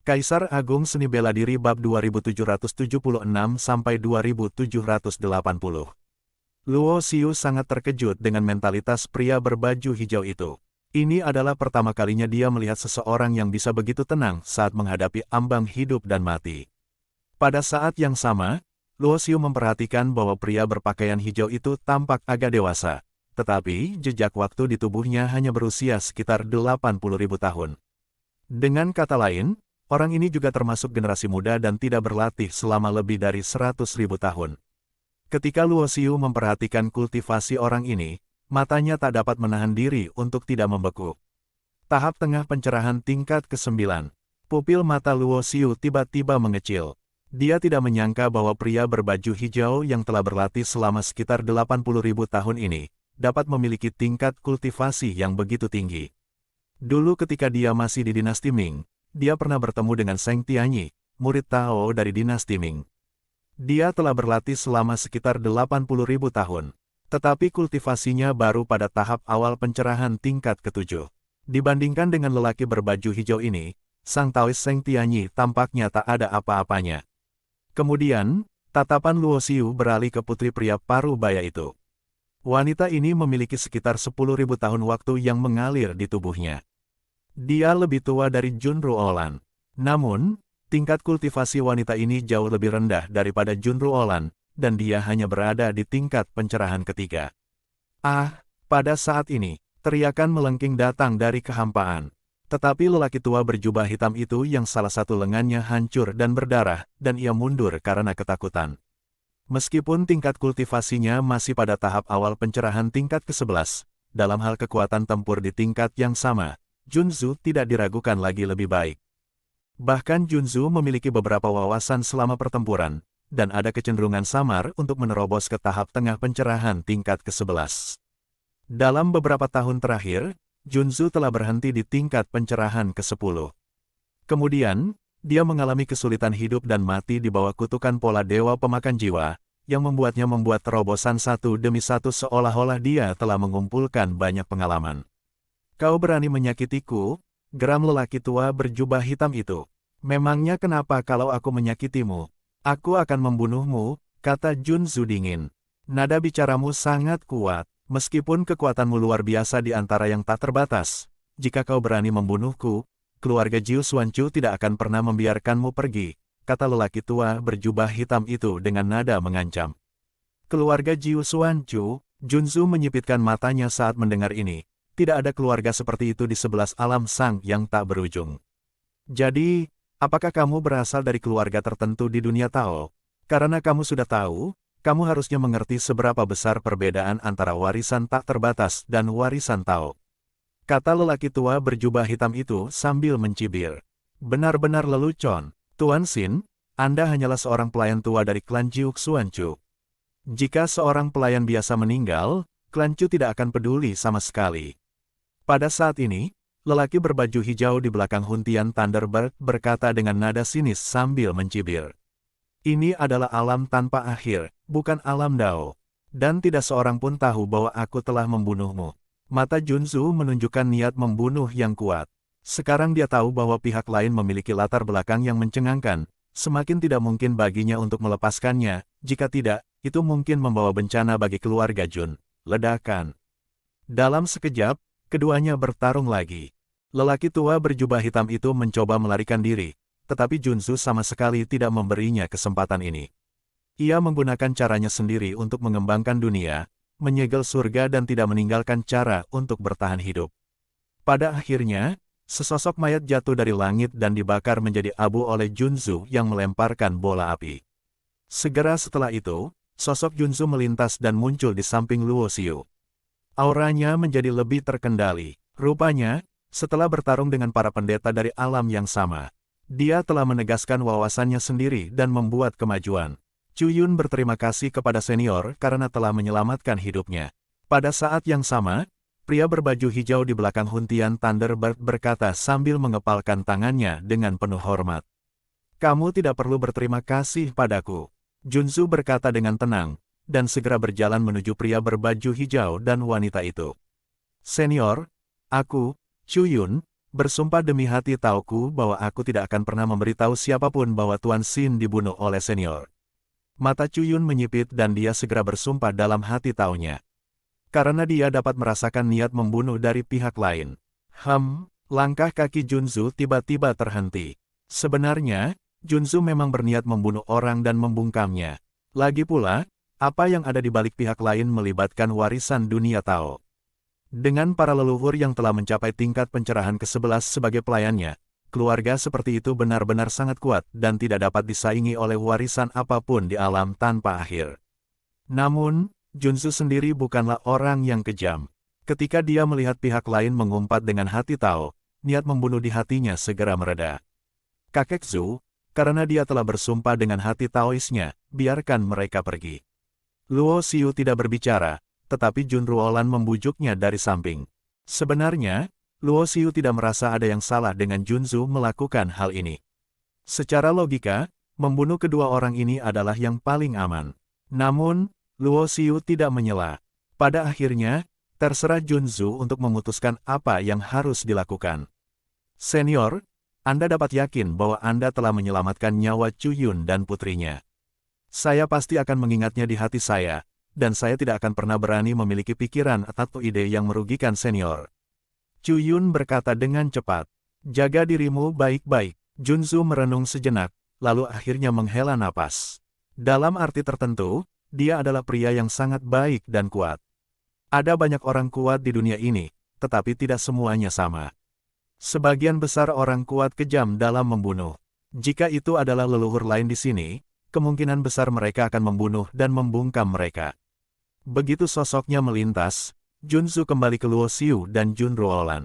Kaisar Agung Seni Bela Diri bab 2776-2780. Luo Xiu sangat terkejut dengan mentalitas pria berbaju hijau itu. Ini adalah pertama kalinya dia melihat seseorang yang bisa begitu tenang saat menghadapi ambang hidup dan mati. Pada saat yang sama, Luo Xiu memperhatikan bahwa pria berpakaian hijau itu tampak agak dewasa, tetapi jejak waktu di tubuhnya hanya berusia sekitar 80.000 tahun. Dengan kata lain, orang ini juga termasuk generasi muda dan tidak berlatih selama lebih dari 100.000 tahun. Ketika Luo Xiu memperhatikan kultivasi orang ini, matanya tak dapat menahan diri untuk tidak membeku. Tahap tengah pencerahan tingkat ke-9. Pupil mata Luo Xiu tiba-tiba mengecil. Dia tidak menyangka bahwa pria berbaju hijau yang telah berlatih selama sekitar 80.000 tahun ini, dapat memiliki tingkat kultivasi yang begitu tinggi. Dulu ketika dia masih di dinasti Ming, dia pernah bertemu dengan Zheng Tianyi, murid Tao dari dinasti Ming. Dia telah berlatih selama sekitar 80.000 tahun, tetapi kultivasinya baru pada tahap awal pencerahan tingkat ke-7. Dibandingkan dengan lelaki berbaju hijau ini, sang Taois Zheng Tianyi tampaknya tak ada apa-apanya. Kemudian, tatapan Luo Xiu beralih ke putri pria paruh baya itu. Wanita ini memiliki sekitar 10.000 tahun waktu yang mengalir di tubuhnya. Dia lebih tua dari Jun Ruolan. Namun, tingkat kultivasi wanita ini jauh lebih rendah daripada Jun Ruolan, dan dia hanya berada di tingkat pencerahan ketiga. Ah, pada saat ini, teriakan melengking datang dari kehampaan. Tetapi lelaki tua berjubah hitam itu yang salah satu lengannya hancur dan berdarah, dan ia mundur karena ketakutan. Meskipun tingkat kultivasinya masih pada tahap awal pencerahan tingkat ke-11, dalam hal kekuatan tempur di tingkat yang sama, Junzu tidak diragukan lagi lebih baik. Bahkan Junzu memiliki beberapa wawasan selama pertempuran, dan ada kecenderungan samar untuk menerobos ke tahap tengah pencerahan tingkat ke-11. Dalam beberapa tahun terakhir, Junzu telah berhenti di tingkat pencerahan ke-10. Kemudian, dia mengalami kesulitan hidup dan mati di bawah kutukan pola dewa pemakan jiwa, yang membuatnya membuat terobosan satu demi satu seolah-olah dia telah mengumpulkan banyak pengalaman. Kau berani menyakitiku, geram lelaki tua berjubah hitam itu. Memangnya kenapa kalau aku menyakitimu? Aku akan membunuhmu, kata Junzu dingin. Nada bicaramu sangat kuat, meskipun kekuatanmu luar biasa di antara yang tak terbatas. Jika kau berani membunuhku, keluarga Jiu Xuanchu tidak akan pernah membiarkanmu pergi, kata lelaki tua berjubah hitam itu dengan nada mengancam. Keluarga Jiu Xuanchu, Junzu menyipitkan matanya saat mendengar ini. Tidak ada keluarga seperti itu di 11 alam sang yang tak berujung. Jadi, apakah kamu berasal dari keluarga tertentu di dunia Tao? Karena kamu sudah tahu, kamu harusnya mengerti seberapa besar perbedaan antara warisan tak terbatas dan warisan Tao. Kata lelaki tua berjubah hitam itu sambil mencibir. Benar-benar lelucon, Tuan Xin, Anda hanyalah seorang pelayan tua dari klan Jiu Xuanchu. Jika seorang pelayan biasa meninggal, klan Chu tidak akan peduli sama sekali. Pada saat ini, lelaki berbaju hijau di belakang Huntian Thunderbird berkata dengan nada sinis sambil mencibir. Ini adalah alam tanpa akhir, bukan alam Dao. Dan tidak seorang pun tahu bahwa aku telah membunuhmu. Mata Junzu menunjukkan niat membunuh yang kuat. Sekarang dia tahu bahwa pihak lain memiliki latar belakang yang mencengangkan, semakin tidak mungkin baginya untuk melepaskannya, jika tidak, itu mungkin membawa bencana bagi keluarga Jun. Ledakan. Dalam sekejap, keduanya bertarung lagi. Lelaki tua berjubah hitam itu mencoba melarikan diri, tetapi Junzu sama sekali tidak memberinya kesempatan ini. Ia menggunakan caranya sendiri untuk mengembangkan dunia, menyegel surga dan tidak meninggalkan cara untuk bertahan hidup. Pada akhirnya, sesosok mayat jatuh dari langit dan dibakar menjadi abu oleh Junzu yang melemparkan bola api. Segera setelah itu, sosok Junzu melintas dan muncul di samping Luo Xiu. Auranya menjadi lebih terkendali. Rupanya, setelah bertarung dengan para pendeta dari alam yang sama, dia telah menegaskan wawasannya sendiri dan membuat kemajuan. Chu Yun berterima kasih kepada senior karena telah menyelamatkan hidupnya. Pada saat yang sama, pria berbaju hijau di belakang Huntian Thunderbird berkata sambil mengepalkan tangannya dengan penuh hormat. Kamu tidak perlu berterima kasih padaku. Junzu berkata dengan tenang, dan segera berjalan menuju pria berbaju hijau dan wanita itu. Senior, aku, Chu Yun, Bersumpah demi hati tauku bahwa aku tidak akan pernah memberitahu siapapun bahwa Tuan Xin dibunuh oleh senior. Mata Cuyun menyipit dan dia segera bersumpah dalam hati taunya. Karena dia dapat merasakan niat membunuh dari pihak lain. Langkah kaki Junzu tiba-tiba terhenti. Sebenarnya, Junzu memang berniat membunuh orang dan membungkamnya. Lagi pula, apa yang ada di balik pihak lain melibatkan warisan dunia Tao. Dengan para leluhur yang telah mencapai tingkat pencerahan ke-11 sebagai pelayannya, keluarga seperti itu benar-benar sangat kuat dan tidak dapat disaingi oleh warisan apapun di alam tanpa akhir. Namun, Junzu sendiri bukanlah orang yang kejam. Ketika dia melihat pihak lain mengumpat dengan hati Tao, niat membunuh di hatinya segera mereda. Kakek Zhu, karena dia telah bersumpah dengan hati Taoisnya, biarkan mereka pergi. Luo Xiu tidak berbicara, tetapi Jun Ruolan membujuknya dari samping. Sebenarnya, Luo Xiu tidak merasa ada yang salah dengan Junzu melakukan hal ini. Secara logika, membunuh kedua orang ini adalah yang paling aman. Namun, Luo Xiu tidak menyela. Pada akhirnya, terserah Junzu untuk memutuskan apa yang harus dilakukan. Senior, Anda dapat yakin bahwa Anda telah menyelamatkan nyawa Cuyun dan putrinya. Saya pasti akan mengingatnya di hati saya, dan saya tidak akan pernah berani memiliki pikiran atau ide yang merugikan senior. Cuyun berkata dengan cepat. Jaga dirimu baik-baik. Junzu merenung sejenak, lalu akhirnya menghela napas. Dalam arti tertentu, dia adalah pria yang sangat baik dan kuat. Ada banyak orang kuat di dunia ini, tetapi tidak semuanya sama. Sebagian besar orang kuat kejam dalam membunuh. Jika itu adalah leluhur lain di sini, kemungkinan besar mereka akan membunuh dan membungkam mereka. Begitu sosoknya melintas, Junzu kembali ke Luo Xiu dan Jun Ruolan.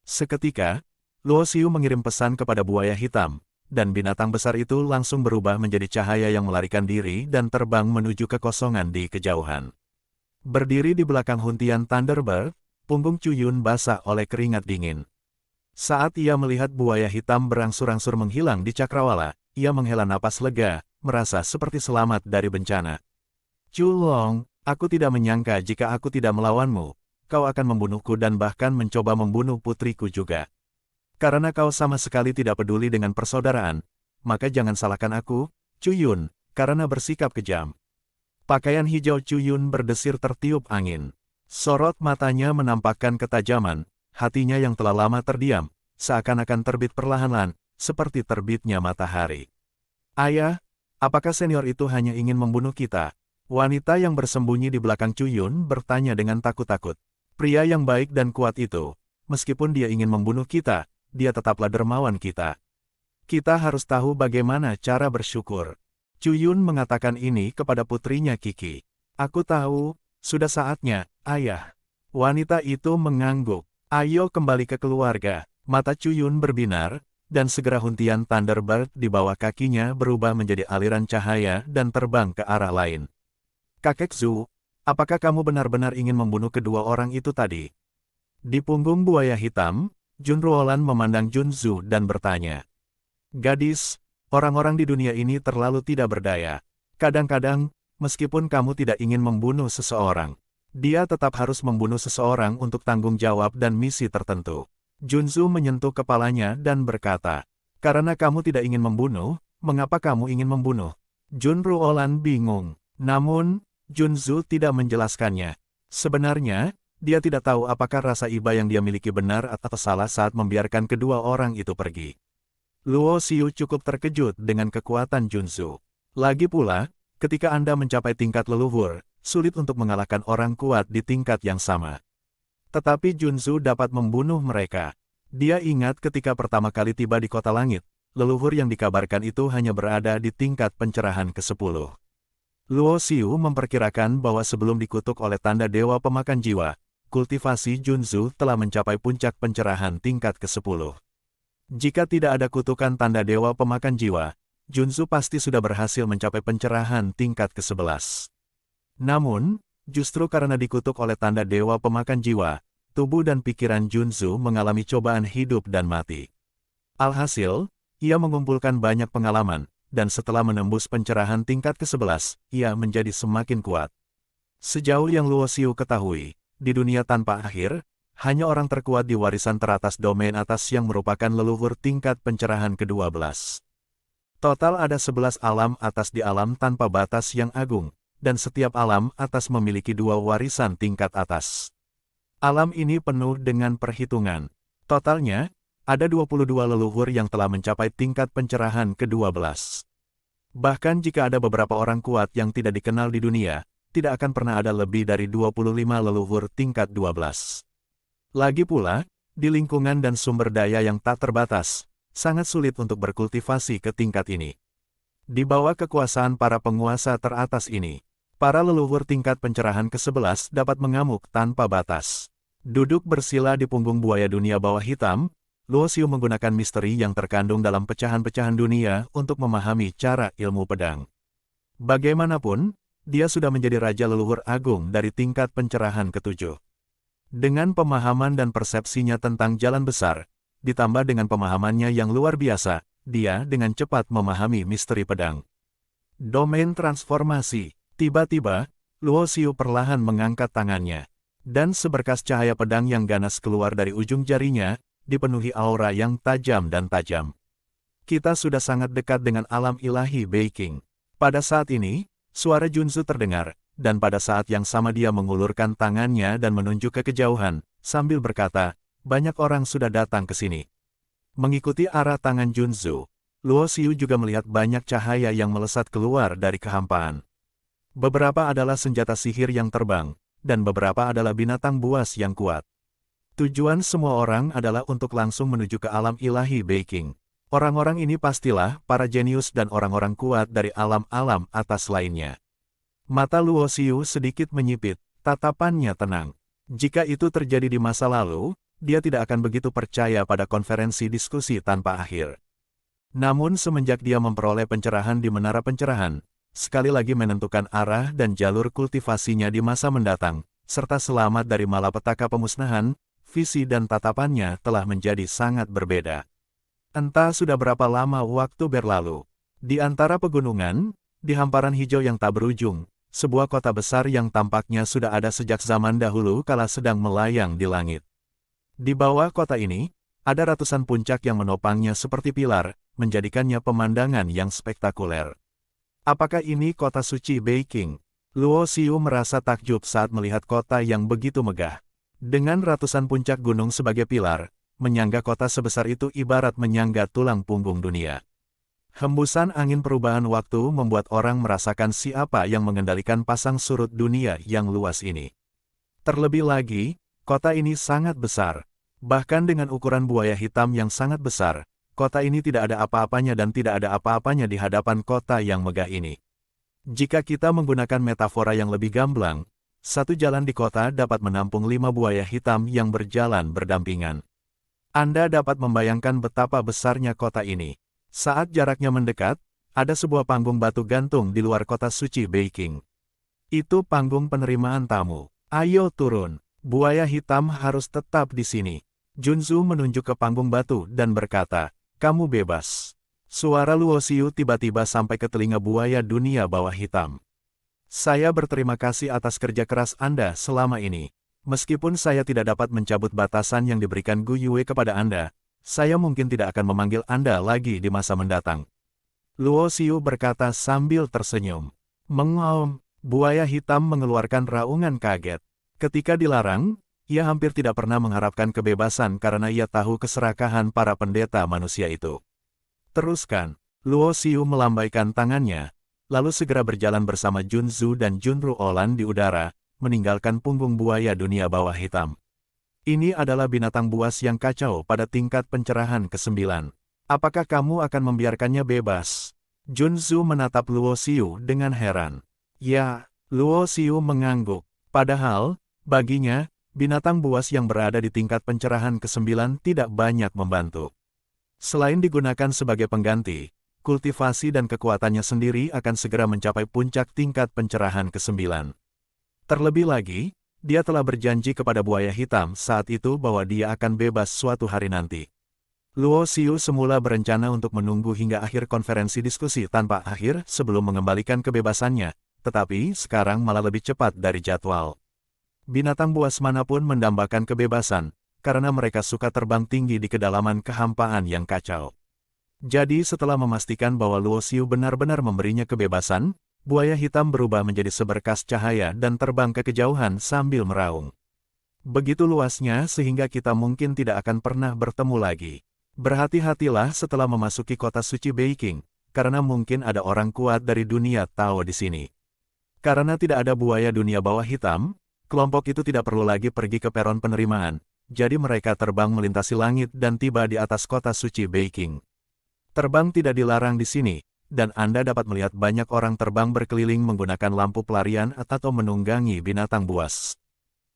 Seketika, Luo Xiu mengirim pesan kepada buaya hitam, dan binatang besar itu langsung berubah menjadi cahaya yang melarikan diri dan terbang menuju kekosongan di kejauhan. Berdiri di belakang huntian Thunderbird, punggung Cuyun basah oleh keringat dingin. Saat ia melihat buaya hitam berangsur-angsur menghilang di cakrawala, ia menghela napas lega, merasa seperti selamat dari bencana. Culong, aku tidak menyangka jika aku tidak melawanmu, kau akan membunuhku dan bahkan mencoba membunuh putriku juga. Karena kau sama sekali tidak peduli dengan persaudaraan, maka jangan salahkan aku, Cuyun, karena bersikap kejam. Pakaian hijau Cuyun berdesir tertiup angin. Sorot matanya menampakkan ketajaman, hatinya yang telah lama terdiam, seakan-akan terbit perlahan-lahan, seperti terbitnya matahari. Ayah, apakah senior itu hanya ingin membunuh kita? Wanita yang bersembunyi di belakang Cuyun bertanya dengan takut-takut. Pria yang baik dan kuat itu, meskipun dia ingin membunuh kita, dia tetaplah dermawan kita. Kita harus tahu bagaimana cara bersyukur. Cuyun mengatakan ini kepada putrinya Kiki. Aku tahu, sudah saatnya, ayah. Wanita itu mengangguk. Ayo kembali ke keluarga. Mata Cuyun berbinar, dan segera huntian Thunderbird di bawah kakinya berubah menjadi aliran cahaya dan terbang ke arah lain. Kakek Zhu, apakah kamu benar-benar ingin membunuh kedua orang itu tadi? Di punggung buaya hitam, Jun Ruolan memandang Junzu dan bertanya. Gadis, orang-orang di dunia ini terlalu tidak berdaya. Kadang-kadang, meskipun kamu tidak ingin membunuh seseorang, dia tetap harus membunuh seseorang untuk tanggung jawab dan misi tertentu. Junzu menyentuh kepalanya dan berkata, karena kamu tidak ingin membunuh, mengapa kamu ingin membunuh? Jun Ruolan bingung. Namun, Junzu tidak menjelaskannya. Sebenarnya, dia tidak tahu apakah rasa iba yang dia miliki benar atau salah saat membiarkan kedua orang itu pergi. Luo Xiu cukup terkejut dengan kekuatan Junzu. Lagi pula, ketika Anda mencapai tingkat leluhur, sulit untuk mengalahkan orang kuat di tingkat yang sama. Tetapi Junzu dapat membunuh mereka. Dia ingat ketika pertama kali tiba di Kota Langit, leluhur yang dikabarkan itu hanya berada di tingkat pencerahan ke-10. Luo Xiu memperkirakan bahwa sebelum dikutuk oleh tanda Dewa Pemakan Jiwa, kultivasi Junzu telah mencapai puncak pencerahan tingkat ke-10. Jika tidak ada kutukan tanda Dewa Pemakan Jiwa, Junzu pasti sudah berhasil mencapai pencerahan tingkat ke-11. Namun, justru karena dikutuk oleh tanda Dewa Pemakan Jiwa, tubuh dan pikiran Junzu mengalami cobaan hidup dan mati. Alhasil, ia mengumpulkan banyak pengalaman, dan setelah menembus pencerahan tingkat ke-11, ia menjadi semakin kuat. Sejauh yang Luo Xiu ketahui, di dunia tanpa akhir, hanya orang terkuat di warisan teratas domain atas yang merupakan leluhur tingkat pencerahan ke-12. Total ada 11 alam atas di alam tanpa batas yang agung, dan setiap alam atas memiliki 2 warisan tingkat atas. Alam ini penuh dengan perhitungan. Totalnya, ada 22 leluhur yang telah mencapai tingkat pencerahan ke-12. Bahkan jika ada beberapa orang kuat yang tidak dikenal di dunia, tidak akan pernah ada lebih dari 25 leluhur tingkat 12. Lagi pula, di lingkungan dan sumber daya yang tak terbatas, sangat sulit untuk berkultivasi ke tingkat ini. Di bawah kekuasaan para penguasa teratas ini, para leluhur tingkat pencerahan ke-11 dapat mengamuk tanpa batas. Duduk bersila di punggung buaya dunia bawah hitam, Luo Xiu menggunakan misteri yang terkandung dalam pecahan-pecahan dunia untuk memahami cara ilmu pedang. Bagaimanapun, dia sudah menjadi raja leluhur agung dari tingkat pencerahan ke-7. Dengan pemahaman dan persepsinya tentang jalan besar, ditambah dengan pemahamannya yang luar biasa, dia dengan cepat memahami misteri pedang. Domain transformasi. Tiba-tiba, Luo Xiu perlahan mengangkat tangannya, dan seberkas cahaya pedang yang ganas keluar dari ujung jarinya, dipenuhi aura yang tajam dan tajam. Kita sudah sangat dekat dengan alam ilahi Beiqing. Pada saat ini, suara Junzu terdengar, dan pada saat yang sama dia mengulurkan tangannya dan menunjuk ke kejauhan, sambil berkata, banyak orang sudah datang ke sini. Mengikuti arah tangan Junzu, Luo Xiu juga melihat banyak cahaya yang melesat keluar dari kehampaan. Beberapa adalah senjata sihir yang terbang, dan beberapa adalah binatang buas yang kuat. Tujuan semua orang adalah untuk langsung menuju ke alam ilahi Beiqing. Orang-orang ini pastilah para jenius dan orang-orang kuat dari alam-alam atas lainnya. Mata Luo Xiu sedikit menyipit, tatapannya tenang. Jika itu terjadi di masa lalu, dia tidak akan begitu percaya pada konferensi diskusi tanpa akhir. Namun semenjak dia memperoleh pencerahan di menara pencerahan, sekali lagi menentukan arah dan jalur kultivasinya di masa mendatang, serta selamat dari malapetaka pemusnahan, visi dan tatapannya telah menjadi sangat berbeda. Entah sudah berapa lama waktu berlalu. Di antara pegunungan, di hamparan hijau yang tak berujung, sebuah kota besar yang tampaknya sudah ada sejak zaman dahulu kala sedang melayang di langit. Di bawah kota ini, ada ratusan puncak yang menopangnya seperti pilar, menjadikannya pemandangan yang spektakuler. Apakah ini kota suci Beiqing? Luo Xiu merasa takjub saat melihat kota yang begitu megah. Dengan ratusan puncak gunung sebagai pilar, menyangga kota sebesar itu ibarat menyangga tulang punggung dunia. Hembusan angin perubahan waktu membuat orang merasakan siapa yang mengendalikan pasang surut dunia yang luas ini. Terlebih lagi, kota ini sangat besar. Bahkan dengan ukuran buaya hitam yang sangat besar, kota ini tidak ada apa-apanya dan tidak ada apa-apanya di hadapan kota yang megah ini. Jika kita menggunakan metafora yang lebih gamblang, satu jalan di kota dapat menampung 5 buaya hitam yang berjalan berdampingan. Anda dapat membayangkan betapa besarnya kota ini. Saat jaraknya mendekat, ada sebuah panggung batu gantung di luar kota suci Beiqing. Itu panggung penerimaan tamu. Ayo turun. Buaya hitam harus tetap di sini. Junzu menunjuk ke panggung batu dan berkata, kamu bebas. Suara Luo Xiu tiba-tiba sampai ke telinga buaya dunia bawah hitam. Saya berterima kasih atas kerja keras Anda selama ini. Meskipun saya tidak dapat mencabut batasan yang diberikan Gu Yue kepada Anda, saya mungkin tidak akan memanggil Anda lagi di masa mendatang. Luo Xiu berkata sambil tersenyum. Mengaum, buaya hitam mengeluarkan raungan kaget. Ketika dilarang, ia hampir tidak pernah mengharapkan kebebasan karena ia tahu keserakahan para pendeta manusia itu. Teruskan, Luo Xiu melambaikan tangannya, lalu segera berjalan bersama Junzu dan Junru Olan di udara, meninggalkan punggung buaya dunia bawah hitam. Ini adalah binatang buas yang kacau pada tingkat pencerahan ke-9. Apakah kamu akan membiarkannya bebas? Junzu menatap Luo Xiu dengan heran. Ya, Luo Xiu mengangguk. Padahal, baginya, binatang buas yang berada di tingkat pencerahan ke-9 tidak banyak membantu. Selain digunakan sebagai pengganti, kultivasi dan kekuatannya sendiri akan segera mencapai puncak tingkat pencerahan ke-9. Terlebih lagi, dia telah berjanji kepada buaya hitam saat itu bahwa dia akan bebas suatu hari nanti. Luo Xiu semula berencana untuk menunggu hingga akhir konferensi diskusi tanpa akhir sebelum mengembalikan kebebasannya, tetapi sekarang malah lebih cepat dari jadwal. Binatang buas manapun mendambakan kebebasan, karena mereka suka terbang tinggi di kedalaman kehampaan yang kacau. Jadi setelah memastikan bahwa Luo Xiu benar-benar memberinya kebebasan, buaya hitam berubah menjadi seberkas cahaya dan terbang ke kejauhan sambil meraung. Begitu luasnya sehingga kita mungkin tidak akan pernah bertemu lagi. Berhati-hatilah setelah memasuki kota suci Beijing, karena mungkin ada orang kuat dari dunia Tao di sini. Karena tidak ada buaya dunia bawah hitam, kelompok itu tidak perlu lagi pergi ke peron penerimaan, jadi mereka terbang melintasi langit dan tiba di atas kota suci Beijing. Terbang tidak dilarang di sini, dan Anda dapat melihat banyak orang terbang berkeliling menggunakan lampu pelarian atau menunggangi binatang buas.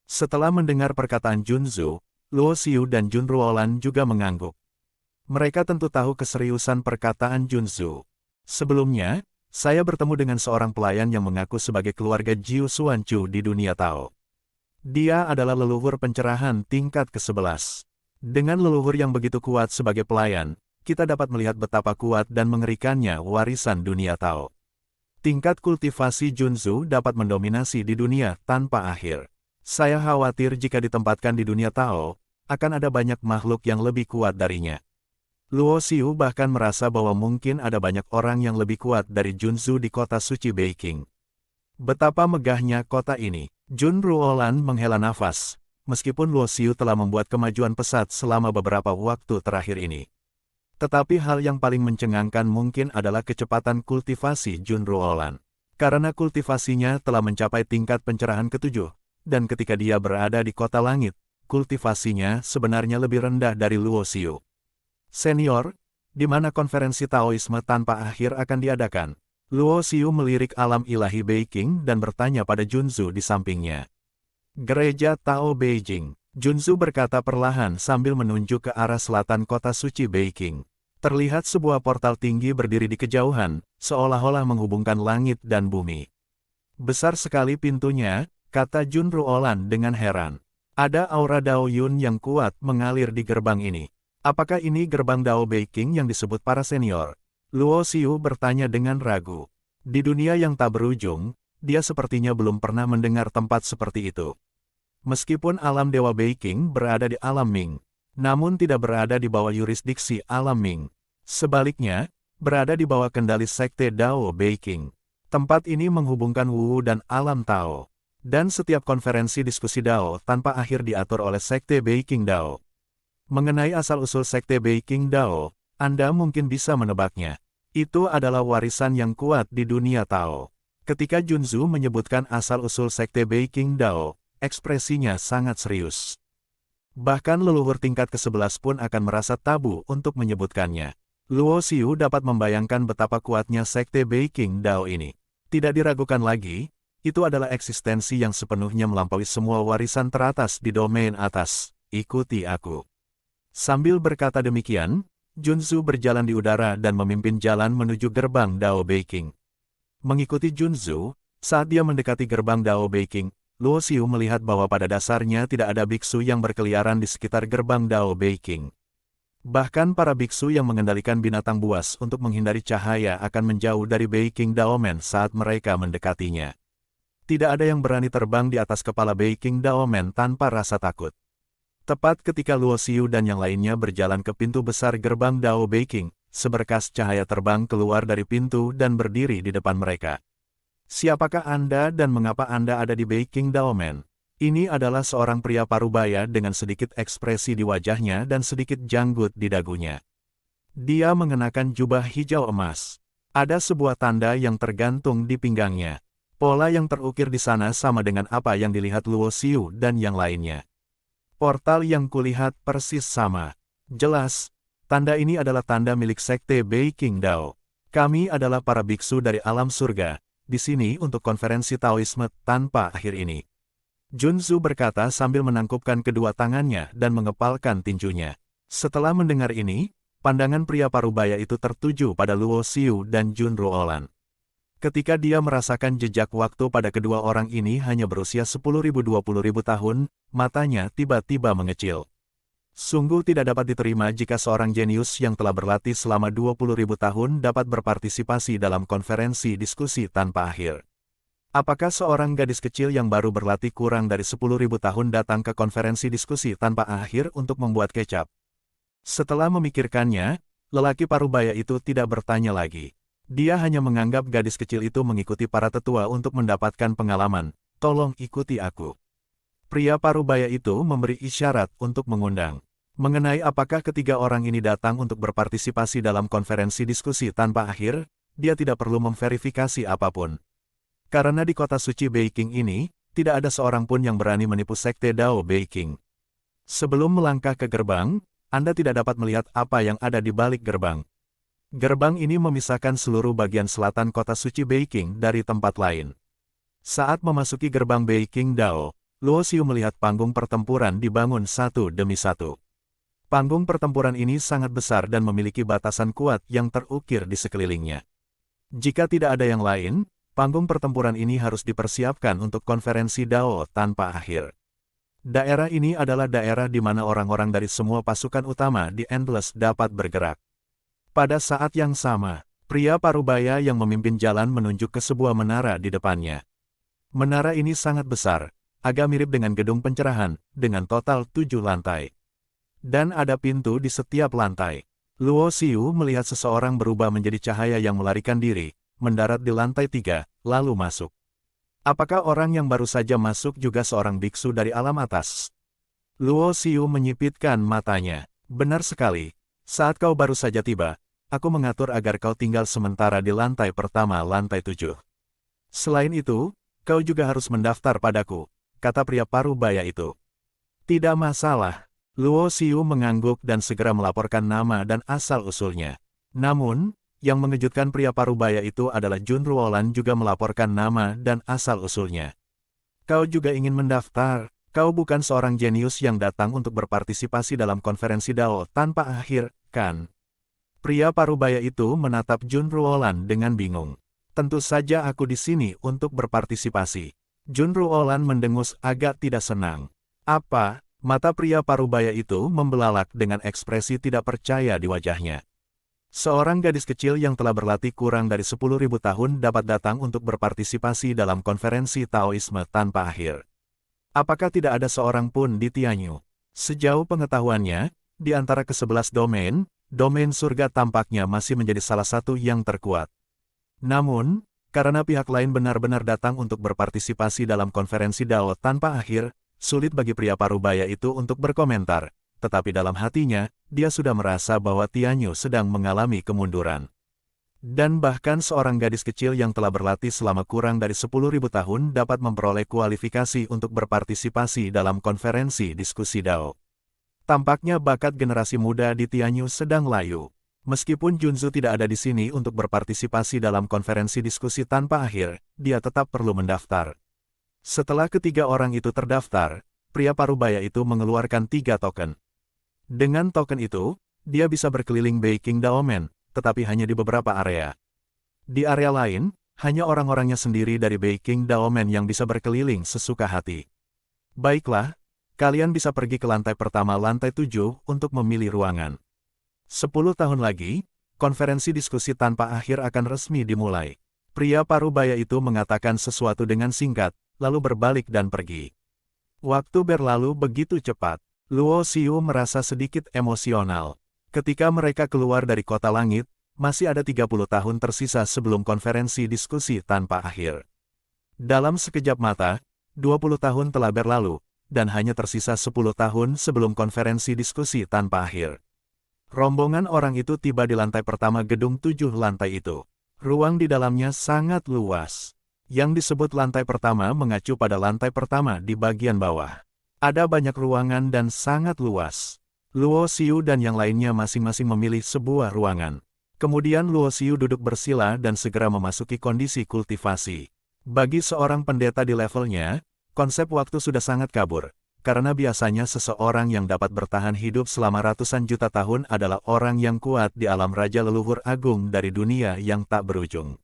Setelah mendengar perkataan Junzu, Luo Xiu dan Jun Ruolan juga mengangguk. Mereka tentu tahu keseriusan perkataan Junzu. Sebelumnya, saya bertemu dengan seorang pelayan yang mengaku sebagai keluarga Jiu Xuanchu di dunia Tao. Dia adalah leluhur pencerahan tingkat ke-11. Dengan leluhur yang begitu kuat sebagai pelayan, kita dapat melihat betapa kuat dan mengerikannya warisan dunia Tao. Tingkat kultivasi Junzu dapat mendominasi di dunia tanpa akhir. Saya khawatir jika ditempatkan di dunia Tao, akan ada banyak makhluk yang lebih kuat darinya. Luo Xiu bahkan merasa bahwa mungkin ada banyak orang yang lebih kuat dari Junzu di kota suci Beijing. Betapa megahnya kota ini. Jun Ruolan menghela nafas, meskipun Luo Xiu telah membuat kemajuan pesat selama beberapa waktu terakhir ini. Tetapi hal yang paling mencengangkan mungkin adalah kecepatan kultivasi Jun Ruolan. Karena kultivasinya telah mencapai tingkat pencerahan ke-7, dan ketika dia berada di kota langit, kultivasinya sebenarnya lebih rendah dari Luo Xiu. Senior, di mana konferensi Taoisme tanpa akhir akan diadakan? Luo Xiu melirik alam ilahi Beijing dan bertanya pada Junzu di sampingnya. Gereja Tao Beijing. Junzu berkata perlahan sambil menunjuk ke arah selatan kota suci Beijing. Terlihat sebuah portal tinggi berdiri di kejauhan, seolah-olah menghubungkan langit dan bumi. Besar sekali pintunya, kata Jun Ruolan dengan heran. Ada aura Dao Yun yang kuat mengalir di gerbang ini. Apakah ini gerbang Dao Beijing yang disebut para senior? Luo Xiu bertanya dengan ragu. Di dunia yang tak berujung, dia sepertinya belum pernah mendengar tempat seperti itu. Meskipun alam Dewa Beijing berada di alam Ming, namun tidak berada di bawah yurisdiksi alam Ming. Sebaliknya, berada di bawah kendali Sekte Dao Beijing. Tempat ini menghubungkan Wu dan alam Tao. Dan setiap konferensi diskusi Dao tanpa akhir diatur oleh Sekte Beijing Dao. Mengenai asal-usul Sekte Beijing Dao, Anda mungkin bisa menebaknya. Itu adalah warisan yang kuat di dunia Tao. Ketika Junzu menyebutkan asal-usul Sekte Beijing Dao, ekspresinya sangat serius. Bahkan leluhur tingkat ke-11 pun akan merasa tabu untuk menyebutkannya. Luo Xiu dapat membayangkan betapa kuatnya Sekte Beijing Dao ini. Tidak diragukan lagi, itu adalah eksistensi yang sepenuhnya melampaui semua warisan teratas di domain atas. Ikuti aku. Sambil berkata demikian, Junzu berjalan di udara dan memimpin jalan menuju gerbang Dao Beijing. Mengikuti Junzu, saat dia mendekati gerbang Dao Beijing, Luo Xiu melihat bahwa pada dasarnya tidak ada biksu yang berkeliaran di sekitar gerbang Dao Beijing. Bahkan para biksu yang mengendalikan binatang buas untuk menghindari cahaya akan menjauh dari Beijing Daomen saat mereka mendekatinya. Tidak ada yang berani terbang di atas kepala Beijing Daomen tanpa rasa takut. Tepat ketika Luo Xiu dan yang lainnya berjalan ke pintu besar gerbang Dao Beijing, seberkas cahaya terbang keluar dari pintu dan berdiri di depan mereka. Siapakah Anda dan mengapa Anda ada di Beijing Daomen? Ini adalah seorang pria parubaya dengan sedikit ekspresi di wajahnya dan sedikit janggut di dagunya. Dia mengenakan jubah hijau emas. Ada sebuah tanda yang tergantung di pinggangnya. Pola yang terukir di sana sama dengan apa yang dilihat Luo Xiu dan yang lainnya. Portal yang kulihat persis sama. Jelas, tanda ini adalah tanda milik Sekte Beijing Dao. Kami adalah para biksu dari alam surga, di sini untuk konferensi Taoisme tanpa akhir ini. Junzu berkata sambil menangkupkan kedua tangannya dan mengepalkan tinjunya. Setelah mendengar ini, pandangan pria parubaya itu tertuju pada Luo Xiu dan Jun Ruolan. Ketika dia merasakan jejak waktu pada kedua orang ini hanya berusia 10.000-20.000 tahun, matanya tiba-tiba mengecil. Sungguh tidak dapat diterima jika seorang jenius yang telah berlatih selama 20.000 tahun dapat berpartisipasi dalam konferensi diskusi tanpa akhir. Apakah seorang gadis kecil yang baru berlatih kurang dari 10.000 tahun datang ke konferensi diskusi tanpa akhir untuk membuat kecap? Setelah memikirkannya, lelaki parubaya itu tidak bertanya lagi. Dia hanya menganggap gadis kecil itu mengikuti para tetua untuk mendapatkan pengalaman. Tolong ikuti aku. Pria parubaya itu memberi isyarat untuk mengundang. Mengenai apakah ketiga orang ini datang untuk berpartisipasi dalam konferensi diskusi tanpa akhir, dia tidak perlu memverifikasi apapun. Karena di kota suci Beiqing ini, tidak ada seorang pun yang berani menipu sekte Dao Beiqing. Sebelum melangkah ke gerbang, Anda tidak dapat melihat apa yang ada di balik gerbang. Gerbang ini memisahkan seluruh bagian selatan kota suci Beiqing dari tempat lain. Saat memasuki gerbang Beiqing Dao, Luo Xiu melihat panggung pertempuran dibangun satu demi satu. Panggung pertempuran ini sangat besar dan memiliki batasan kuat yang terukir di sekelilingnya. Jika tidak ada yang lain, panggung pertempuran ini harus dipersiapkan untuk konferensi Dao tanpa akhir. Daerah ini adalah daerah di mana orang-orang dari semua pasukan utama di Endless dapat bergerak. Pada saat yang sama, pria parubaya yang memimpin jalan menunjuk ke sebuah menara di depannya. Menara ini sangat besar, agak mirip dengan gedung pencerahan, dengan total 7 lantai. Dan ada pintu di setiap lantai. Luo Xiu melihat seseorang berubah menjadi cahaya yang melarikan diri, mendarat di lantai 3, lalu masuk. Apakah orang yang baru saja masuk juga seorang biksu dari alam atas? Luo Xiu menyipitkan matanya. Benar sekali. Saat kau baru saja tiba, aku mengatur agar kau tinggal sementara di lantai pertama lantai 7. Selain itu, kau juga harus mendaftar padaku, kata pria parubaya itu. Tidak masalah. Luo Xiu mengangguk dan segera melaporkan nama dan asal-usulnya. Namun, yang mengejutkan pria parubaya itu adalah Jun Ruolan juga melaporkan nama dan asal-usulnya. Kau juga ingin mendaftar, kau bukan seorang jenius yang datang untuk berpartisipasi dalam konferensi Dao tanpa akhir, kan? Pria parubaya itu menatap Jun Ruolan dengan bingung. Tentu saja aku di sini untuk berpartisipasi. Jun Ruolan mendengus agak tidak senang. Apa? Mata pria parubaya itu membelalak dengan ekspresi tidak percaya di wajahnya. Seorang gadis kecil yang telah berlatih kurang dari 10.000 tahun dapat datang untuk berpartisipasi dalam konferensi Taoisme tanpa akhir. Apakah tidak ada seorang pun di Tianyu? Sejauh pengetahuannya, di antara ke-11 domain surga tampaknya masih menjadi salah satu yang terkuat. Namun, karena pihak lain benar-benar datang untuk berpartisipasi dalam konferensi Dao tanpa akhir, sulit bagi pria parubaya itu untuk berkomentar. Tetapi dalam hatinya, dia sudah merasa bahwa Tianyu sedang mengalami kemunduran. Dan bahkan seorang gadis kecil yang telah berlatih selama kurang dari 10.000 tahun dapat memperoleh kualifikasi untuk berpartisipasi dalam konferensi diskusi Dao. Tampaknya bakat generasi muda di Tianyu sedang layu. Meskipun Junzu tidak ada di sini untuk berpartisipasi dalam konferensi diskusi tanpa akhir, dia tetap perlu mendaftar. Setelah ketiga orang itu terdaftar, pria parubaya itu mengeluarkan 3 token. Dengan token itu, dia bisa berkeliling Beiqing Daomen, tetapi hanya di beberapa area. Di area lain, hanya orang-orangnya sendiri dari Beiqing Daomen yang bisa berkeliling sesuka hati. Baiklah, kalian bisa pergi ke lantai pertama lantai 7 untuk memilih ruangan. 10 tahun lagi, konferensi diskusi tanpa akhir akan resmi dimulai. Pria parubaya itu mengatakan sesuatu dengan singkat, lalu berbalik dan pergi. Waktu berlalu begitu cepat. Luo Xiu merasa sedikit emosional. Ketika mereka keluar dari kota langit, masih ada 30 tahun tersisa sebelum konferensi diskusi tanpa akhir. Dalam sekejap mata, 20 tahun telah berlalu, dan hanya tersisa 10 tahun sebelum konferensi diskusi tanpa akhir. Rombongan orang itu tiba di lantai pertama gedung 7 lantai itu. Ruang di dalamnya sangat luas. Yang disebut lantai pertama mengacu pada lantai pertama di bagian bawah. Ada banyak ruangan dan sangat luas. Luo Xiu dan yang lainnya masing-masing memilih sebuah ruangan. Kemudian Luo Xiu duduk bersila dan segera memasuki kondisi kultivasi. Bagi seorang pendeta di levelnya, konsep waktu sudah sangat kabur. Karena biasanya seseorang yang dapat bertahan hidup selama ratusan juta tahun adalah orang yang kuat di alam raja leluhur agung dari dunia yang tak berujung.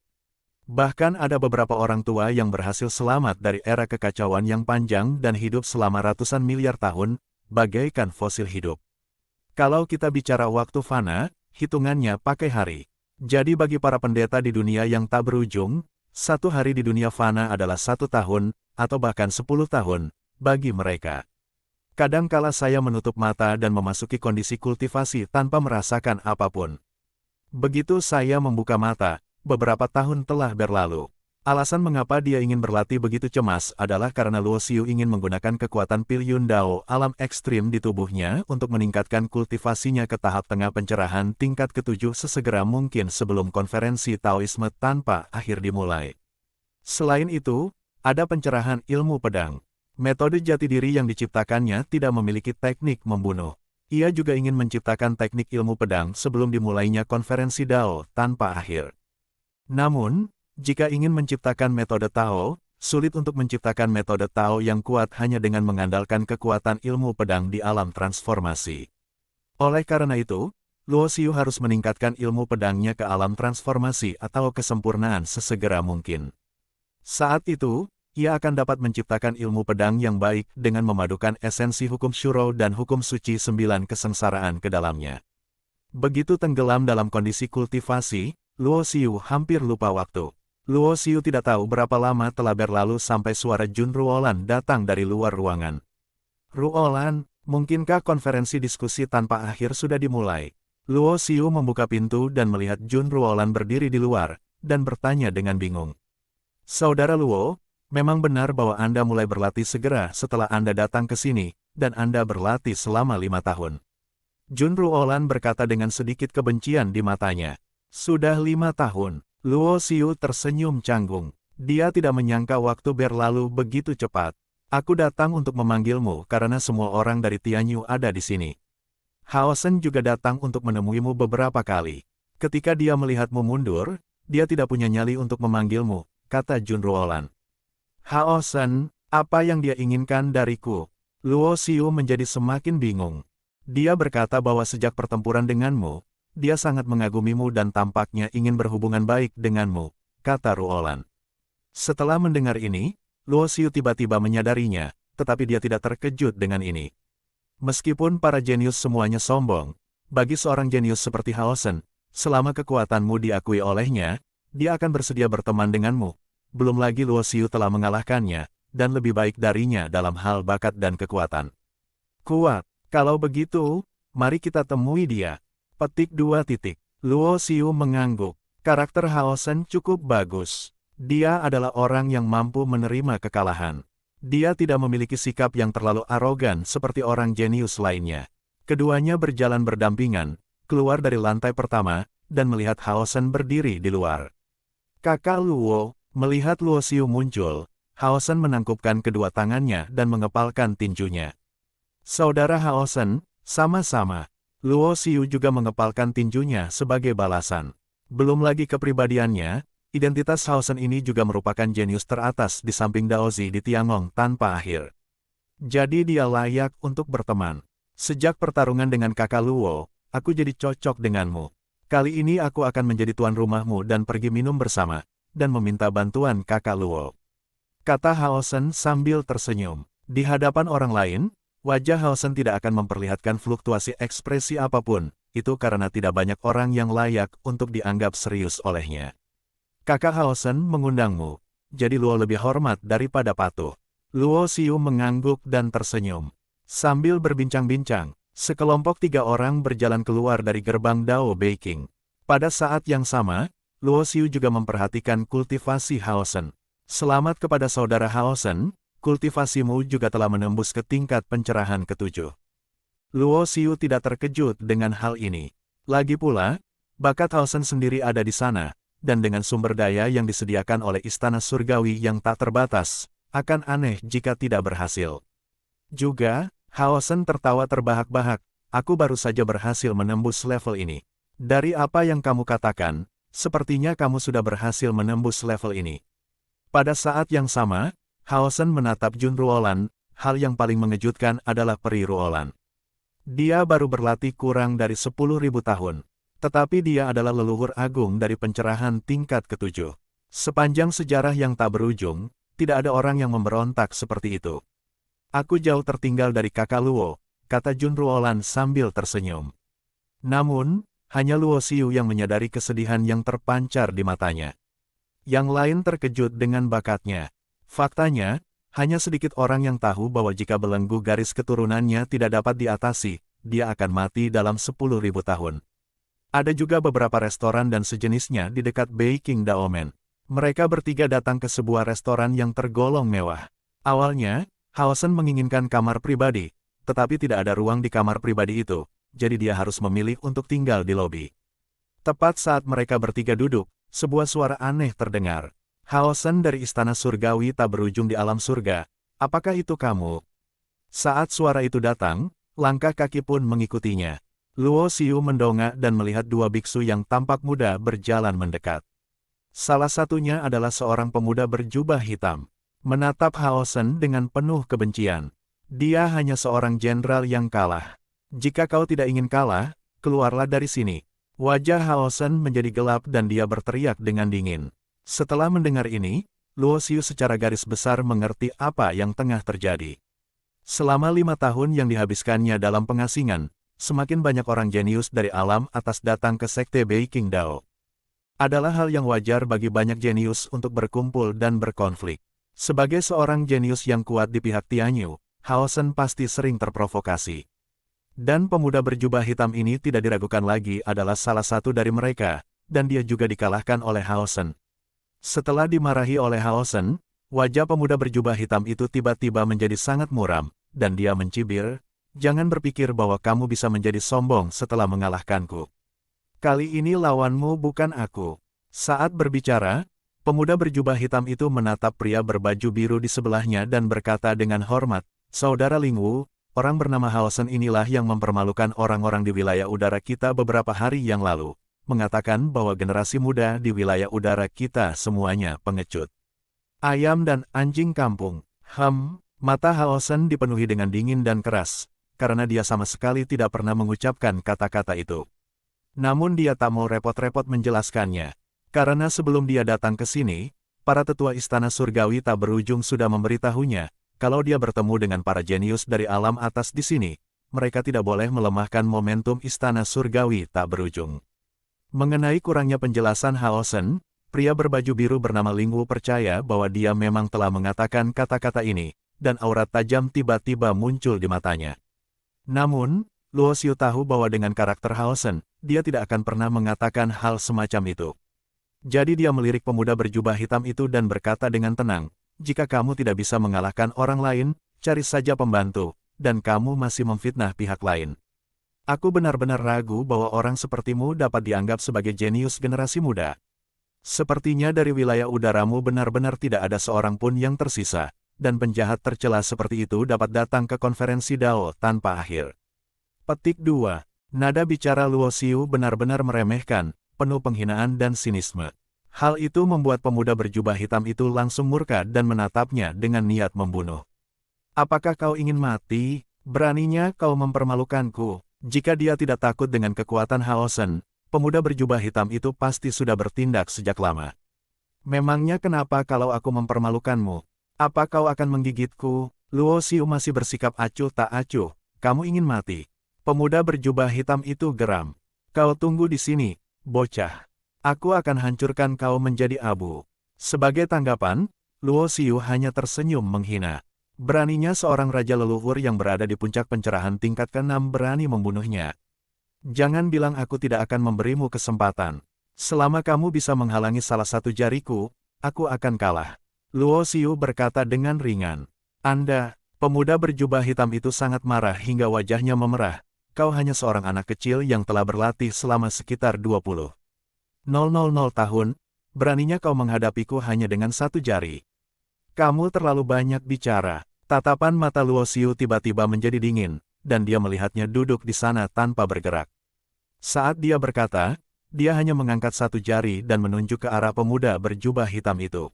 Bahkan ada beberapa orang tua yang berhasil selamat dari era kekacauan yang panjang dan hidup selama ratusan miliar tahun, bagaikan fosil hidup. Kalau kita bicara waktu fana, hitungannya pakai hari. Jadi bagi para pendeta di dunia yang tak berujung, Satu hari di dunia fana adalah 1 tahun, atau bahkan 10 tahun, bagi mereka. Kadangkala saya menutup mata dan memasuki kondisi kultivasi tanpa merasakan apapun. Begitu saya membuka mata, beberapa tahun telah berlalu. Alasan mengapa dia ingin berlatih begitu cemas adalah karena Luo Xiu ingin menggunakan kekuatan Pil Yun Dao alam ekstrim di tubuhnya untuk meningkatkan kultivasinya ke tahap tengah pencerahan tingkat ke-7 sesegera mungkin sebelum konferensi Taoisme tanpa akhir dimulai. Selain itu, ada pencerahan ilmu pedang. Metode jati diri yang diciptakannya tidak memiliki teknik membunuh. Ia juga ingin menciptakan teknik ilmu pedang sebelum dimulainya konferensi Dao tanpa akhir. Namun, jika ingin menciptakan metode Tao, sulit untuk menciptakan metode Tao yang kuat hanya dengan mengandalkan kekuatan ilmu pedang di alam transformasi. Oleh karena itu, Luo Xiu harus meningkatkan ilmu pedangnya ke alam transformasi atau kesempurnaan sesegera mungkin. Saat itu, ia akan dapat menciptakan ilmu pedang yang baik dengan memadukan esensi hukum Shuro dan hukum suci 9 kesengsaraan ke dalamnya. Begitu tenggelam dalam kondisi kultivasi, Luo Xiu hampir lupa waktu. Luo Xiu tidak tahu berapa lama telah berlalu sampai suara Jun Ruolan datang dari luar ruangan. "Ruolan, mungkinkah konferensi diskusi tanpa akhir sudah dimulai?" Luo Xiu membuka pintu dan melihat Jun Ruolan berdiri di luar, dan bertanya dengan bingung. "Saudara Luo, memang benar bahwa Anda mulai berlatih segera setelah Anda datang ke sini, dan Anda berlatih selama 5 tahun. Jun Ruolan berkata dengan sedikit kebencian di matanya. "Sudah 5 tahun. Luo Xiu tersenyum canggung. Dia tidak menyangka waktu berlalu begitu cepat. "Aku datang untuk memanggilmu karena semua orang dari Tianyu ada di sini. Hao Shen juga datang untuk menemuimu beberapa kali. Ketika dia melihatmu mundur, dia tidak punya nyali untuk memanggilmu," kata Jun Ruolan. "Hao Shen, apa yang dia inginkan dariku?" Luo Xiu menjadi semakin bingung. Dia berkata bahwa sejak pertempuran denganmu, dia sangat mengagumimu dan tampaknya ingin berhubungan baik denganmu, kata Ruolan. Setelah mendengar ini, Luo Xiu tiba-tiba menyadarinya, tetapi dia tidak terkejut dengan ini. Meskipun para jenius semuanya sombong, bagi seorang jenius seperti Hao Shen, selama kekuatanmu diakui olehnya, dia akan bersedia berteman denganmu. Belum lagi Luo Xiu telah mengalahkannya, dan lebih baik darinya dalam hal bakat dan kekuatan. "Kuat, kalau begitu, mari kita temui dia." Petik 2. Luo Xiu mengangguk. Karakter Hao Shen cukup bagus. Dia adalah orang yang mampu menerima kekalahan. Dia tidak memiliki sikap yang terlalu arogan seperti orang jenius lainnya. Keduanya berjalan berdampingan, keluar dari lantai pertama, dan melihat Hao Shen berdiri di luar. "Kakak Luo." Melihat Luo Xiu muncul, Hao Shen menangkupkan kedua tangannya dan mengepalkan tinjunya. "Saudara Hao Shen, sama-sama." Luo Xiu juga mengepalkan tinjunya sebagai balasan. Belum lagi kepribadiannya, identitas Hao Shen ini juga merupakan jenius teratas di samping Daozi di Tiangong tanpa akhir. Jadi dia layak untuk berteman. "Sejak pertarungan dengan kakak Luo, aku jadi cocok denganmu. Kali ini aku akan menjadi tuan rumahmu dan pergi minum bersama, dan meminta bantuan kakak Luo," kata Hao Shen sambil tersenyum. Di hadapan orang lain, wajah Hao Shen tidak akan memperlihatkan fluktuasi ekspresi apapun, itu karena tidak banyak orang yang layak untuk dianggap serius olehnya. "Kakak Hao Shen mengundangmu, jadi Luo lebih hormat daripada patuh." Luo Xiu mengangguk dan tersenyum. Sambil berbincang-bincang, sekelompok 3 orang berjalan keluar dari gerbang Dao Beiqing. Pada saat yang sama, Luo Xiu juga memperhatikan kultivasi Hao Shen. "Selamat kepada saudara Hao Shen. Kultivasimu juga telah menembus ke tingkat pencerahan ke-7. Luo Xiu tidak terkejut dengan hal ini. Lagi pula, bakat Hao Shen sendiri ada di sana, dan dengan sumber daya yang disediakan oleh Istana Surgawi yang tak terbatas, akan aneh jika tidak berhasil. Juga, Hao Shen tertawa terbahak-bahak, "Aku baru saja berhasil menembus level ini. Dari apa yang kamu katakan, sepertinya kamu sudah berhasil menembus level ini." Pada saat yang sama, Hao Shen menatap Jun Ruolan. Hal yang paling mengejutkan adalah peri Ruolan. Dia baru berlatih kurang dari 10.000 tahun. Tetapi dia adalah leluhur agung dari pencerahan tingkat ke-7. Sepanjang sejarah yang tak berujung, tidak ada orang yang memberontak seperti itu. "Aku jauh tertinggal dari kakak Luo," kata Jun Ruolan sambil tersenyum. Namun, hanya Luo Xiu yang menyadari kesedihan yang terpancar di matanya. Yang lain terkejut dengan bakatnya. Faktanya, hanya sedikit orang yang tahu bahwa jika belenggu garis keturunannya tidak dapat diatasi, dia akan mati dalam 10.000 tahun. Ada juga beberapa restoran dan sejenisnya di dekat Beiking Daomen. Mereka bertiga datang ke sebuah restoran yang tergolong mewah. Awalnya, Haosen menginginkan kamar pribadi, tetapi tidak ada ruang di kamar pribadi itu, jadi dia harus memilih untuk tinggal di lobi. Tepat saat mereka bertiga duduk, sebuah suara aneh terdengar. Haosen dari istana surgawi tak berujung di alam surga. Apakah itu kamu? Saat suara itu datang, langkah kaki pun mengikutinya. Luo Xiu mendongak dan melihat dua biksu yang tampak muda berjalan mendekat. Salah satunya adalah seorang pemuda berjubah hitam. Menatap Haosen dengan penuh kebencian. Dia hanya seorang jenderal yang kalah. Jika kau tidak ingin kalah, keluarlah dari sini. Wajah Haosen menjadi gelap dan dia berteriak dengan dingin. Setelah mendengar ini, Luo Xiu secara garis besar mengerti apa yang tengah terjadi. Selama 5 tahun yang dihabiskannya dalam pengasingan, semakin banyak orang jenius dari alam atas datang ke sekte Beiking Dao. Adalah hal yang wajar bagi banyak jenius untuk berkumpul dan berkonflik. Sebagai seorang jenius yang kuat di pihak Tianyu, Haosen pasti sering terprovokasi. Dan pemuda berjubah hitam ini tidak diragukan lagi adalah salah satu dari mereka, dan dia juga dikalahkan oleh Haosen. Setelah dimarahi oleh Haosen, wajah pemuda berjubah hitam itu tiba-tiba menjadi sangat muram, dan dia mencibir, "Jangan berpikir bahwa kamu bisa menjadi sombong setelah mengalahkanku. Kali ini lawanmu bukan aku." Saat berbicara, pemuda berjubah hitam itu menatap pria berbaju biru di sebelahnya dan berkata dengan hormat, "Saudara Lingwu, orang bernama Haosen inilah yang mempermalukan orang-orang di wilayah udara kita beberapa hari yang lalu. Mengatakan bahwa generasi muda di wilayah udara kita semuanya pengecut. Ayam dan anjing kampung." Mata Haosen dipenuhi dengan dingin dan keras, karena dia sama sekali tidak pernah mengucapkan kata-kata itu. Namun dia tak mau repot-repot menjelaskannya, karena sebelum dia datang ke sini, para tetua istana surgawi tak berujung sudah memberitahunya, kalau dia bertemu dengan para jenius dari alam atas di sini, mereka tidak boleh melemahkan momentum istana surgawi tak berujung. Mengenai kurangnya penjelasan Haosen, pria berbaju biru bernama Lingwu percaya bahwa dia memang telah mengatakan kata-kata ini, dan aurat tajam tiba-tiba muncul di matanya. Namun, Luo Xiu tahu bahwa dengan karakter Haosen, dia tidak akan pernah mengatakan hal semacam itu. Jadi dia melirik pemuda berjubah hitam itu dan berkata dengan tenang, "Jika kamu tidak bisa mengalahkan orang lain, cari saja pembantu, dan kamu masih memfitnah pihak lain. Aku benar-benar ragu bahwa orang sepertimu dapat dianggap sebagai jenius generasi muda. Sepertinya dari wilayah udaramu benar-benar tidak ada seorang pun yang tersisa, dan penjahat tercela seperti itu dapat datang ke konferensi Dao tanpa akhir." Petik 2. Nada bicara Luo Xiu benar-benar meremehkan, penuh penghinaan dan sinisme. Hal itu membuat pemuda berjubah hitam itu langsung murka dan menatapnya dengan niat membunuh. "Apakah kau ingin mati? Beraninya kau mempermalukanku." Jika dia tidak takut dengan kekuatan Haosen, pemuda berjubah hitam itu pasti sudah bertindak sejak lama. "Memangnya kenapa kalau aku mempermalukanmu? Apa kau akan menggigitku?" Luo Xiu masih bersikap acuh tak acuh. "Kamu ingin mati?" Pemuda berjubah hitam itu geram. "Kau tunggu di sini, bocah. Aku akan hancurkan kau menjadi abu." Sebagai tanggapan, Luo Xiu hanya tersenyum menghina. Beraninya seorang raja leluhur yang berada di puncak pencerahan tingkat ke-6 berani membunuhnya. "Jangan bilang aku tidak akan memberimu kesempatan. Selama kamu bisa menghalangi salah satu jariku, aku akan kalah." Luo Xiu berkata dengan ringan. "Anda," pemuda berjubah hitam itu sangat marah hingga wajahnya memerah. "Kau hanya seorang anak kecil yang telah berlatih selama sekitar 20.000 tahun, beraninya kau menghadapiku hanya dengan satu jari. Kamu terlalu banyak bicara." Tatapan mata Luo Xiu tiba-tiba menjadi dingin, dan dia melihatnya duduk di sana tanpa bergerak. Saat dia berkata, dia hanya mengangkat satu jari dan menunjuk ke arah pemuda berjubah hitam itu.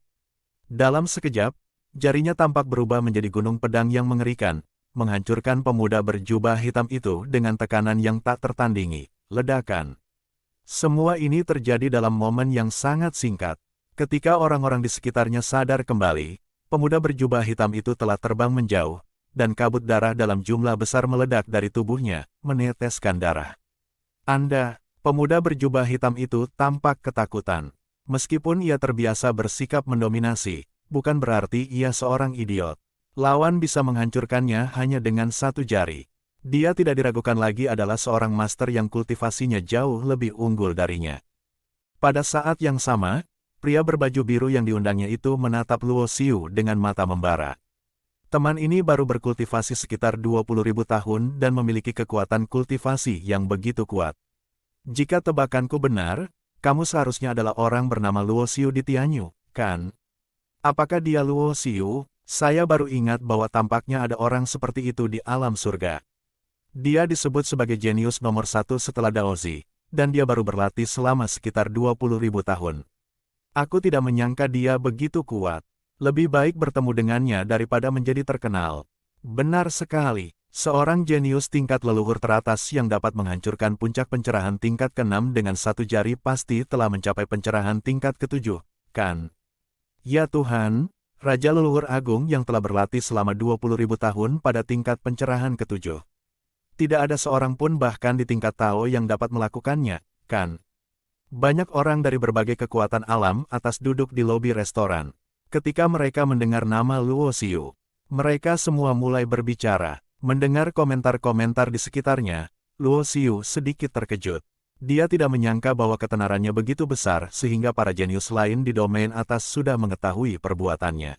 Dalam sekejap, jarinya tampak berubah menjadi gunung pedang yang mengerikan, menghancurkan pemuda berjubah hitam itu dengan tekanan yang tak tertandingi. Ledakan. Semua ini terjadi dalam momen yang sangat singkat. Ketika orang-orang di sekitarnya sadar kembali, pemuda berjubah hitam itu telah terbang menjauh, dan kabut darah dalam jumlah besar meledak dari tubuhnya, meneteskan darah. "Anda," pemuda berjubah hitam itu tampak ketakutan. Meskipun ia terbiasa bersikap mendominasi, bukan berarti ia seorang idiot. Lawan bisa menghancurkannya hanya dengan satu jari. Dia tidak diragukan lagi adalah seorang master yang kultivasinya jauh lebih unggul darinya. Pada saat yang sama, pria berbaju biru yang diundangnya itu menatap Luo Xiu dengan mata membara. Teman ini baru berkultivasi sekitar 20.000 tahun dan memiliki kekuatan kultivasi yang begitu kuat. Jika tebakanku benar, kamu seharusnya adalah orang bernama Luo Xiu di Tianyu, kan? Apakah dia Luo Xiu? Saya baru ingat bahwa tampaknya ada orang seperti itu di alam surga. Dia disebut sebagai jenius nomor 1 setelah Daozi, dan dia baru berlatih selama sekitar 20.000 tahun. Aku tidak menyangka dia begitu kuat. Lebih baik bertemu dengannya daripada menjadi terkenal. Benar sekali, seorang jenius tingkat leluhur teratas yang dapat menghancurkan puncak pencerahan tingkat ke-6 dengan satu jari pasti telah mencapai pencerahan tingkat ke-7, kan? Ya Tuhan, Raja Leluhur Agung yang telah berlatih selama 20.000 tahun pada tingkat pencerahan ke-7. Tidak ada seorang pun bahkan di tingkat Tao yang dapat melakukannya, kan? Banyak orang dari berbagai kekuatan alam atas duduk di lobi restoran. Ketika mereka mendengar nama Luo Xiu, mereka semua mulai berbicara. Mendengar komentar-komentar di sekitarnya, Luo Xiu sedikit terkejut. Dia tidak menyangka bahwa ketenarannya begitu besar sehingga para jenius lain di domain atas sudah mengetahui perbuatannya.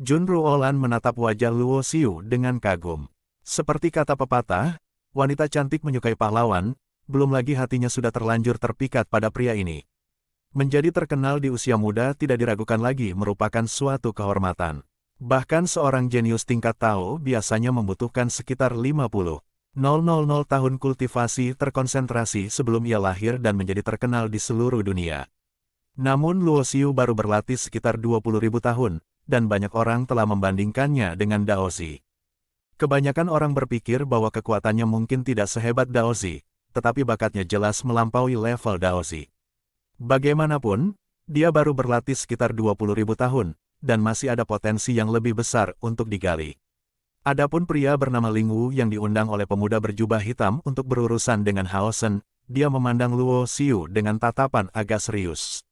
Junru Olan menatap wajah Luo Xiu dengan kagum. Seperti kata pepatah, wanita cantik menyukai pahlawan, belum lagi hatinya sudah terlanjur terpikat pada pria ini. Menjadi terkenal di usia muda tidak diragukan lagi merupakan suatu kehormatan. Bahkan seorang jenius tingkat Tao biasanya membutuhkan sekitar 50,000 tahun kultivasi terkonsentrasi sebelum ia lahir dan menjadi terkenal di seluruh dunia. Namun Luo Xiu baru berlatih sekitar 20.000 tahun, dan banyak orang telah membandingkannya dengan Daozi. Kebanyakan orang berpikir bahwa kekuatannya mungkin tidak sehebat Daozi, tetapi bakatnya jelas melampaui level Daozi. Bagaimanapun, dia baru berlatih sekitar 20.000 tahun, dan masih ada potensi yang lebih besar untuk digali. Adapun pria bernama Ling Wu yang diundang oleh pemuda berjubah hitam untuk berurusan dengan Hao Shen, dia memandang Luo Xiu dengan tatapan agak serius.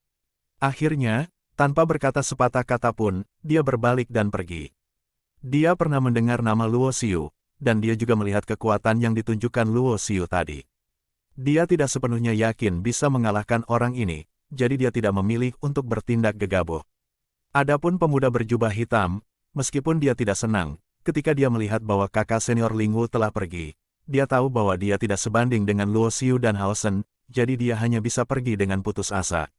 Akhirnya, tanpa berkata sepatah kata pun, dia berbalik dan pergi. Dia pernah mendengar nama Luo Xiu, dan dia juga melihat kekuatan yang ditunjukkan Luo Xiu tadi. Dia tidak sepenuhnya yakin bisa mengalahkan orang ini, jadi dia tidak memilih untuk bertindak gegabah. Adapun pemuda berjubah hitam, meskipun dia tidak senang, ketika dia melihat bahwa kakak senior Ling Wu telah pergi, dia tahu bahwa dia tidak sebanding dengan Luo Xiu dan Hao Shen, jadi dia hanya bisa pergi dengan putus asa.